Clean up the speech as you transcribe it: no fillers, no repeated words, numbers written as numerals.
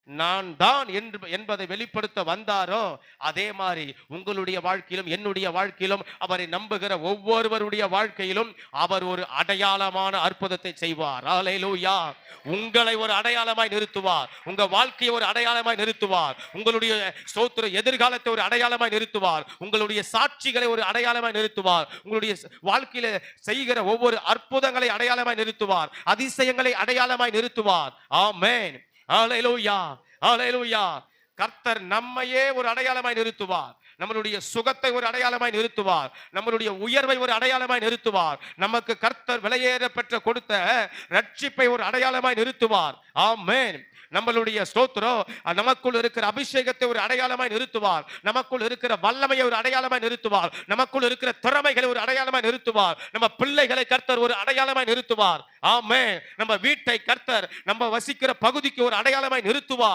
நான் தான் என்பதை வெளிப்படுத்த வந்தாரோ, அதே மாதிரி உங்களுடைய வாழ்க்கையிலும் என்னுடைய வாழ்க்கையிலும் அவரை நம்புகிற ஒவ்வொருவருடைய வாழ்க்கையிலும் அவர் ஒரு அடையாளமான அற்புதத்தை செய்வார். ஹல்லேலூயா. உங்களை ஒரு அடையாளமாய் நிறுத்துவார். உங்க வாழ்க்கையை ஒரு அடையாளமாய் நிறுத்துவார். உங்களுடைய ஸ்தோத்திர எதிர்காலத்தை ஒரு அடையாளமாய் நிறுத்துவார். உங்களுடைய சாட்சிகளை ஒரு அடையாளமாய் நிறுத்துவார். உங்களுடைய வாழ்க்கையில செய்கிற ஒவ்வொரு அற்புதங்களை அடையாளமாய் நிறுத்துவார். அதிசயங்களை அடையாளமாய் நிறுத்துவார். ஆமென். ஹல்லேலூயா, ஹல்லேலூயா. கர்த்தர் நம்மையே ஒரு அடையாளமாய் நிறுத்துவார். நம்மளுடைய சுகத்தை ஒரு அடையாளமாய் நிறுத்துவார். நம்மளுடைய உயர்வை ஒரு அடையாளமாய் நிறுத்துவார். நமக்கு கர்த்தர் விலையேற பெற்ற கொடுத்த ரட்சிப்பை ஒரு அடையாளமாய் நிறுத்துவார். ஆமென். நம்மளுடைய ஸ்தோத்திரம் நமக்குள் இருக்கிற அபிஷேகத்தை ஒரு அடையாளமாய் நிறுத்துவார். நமக்குள் இருக்கிற வல்லமையை ஒரு அடையாளமாய் நிறுத்துவார். நமக்குள் இருக்கிற திறமைகளை ஒரு அடையாளமாய் நிறுத்துவார். நம்ம பிள்ளைகளை கர்த்தர் ஒரு அடையாளமாய் நிறுத்துவார். ஆமென். நம்ம வீட்டை கர்த்தர் நம்ம வசிக்கிற பகுதிக்கு ஒரு அடையாளமாய் நிறுத்துவார்.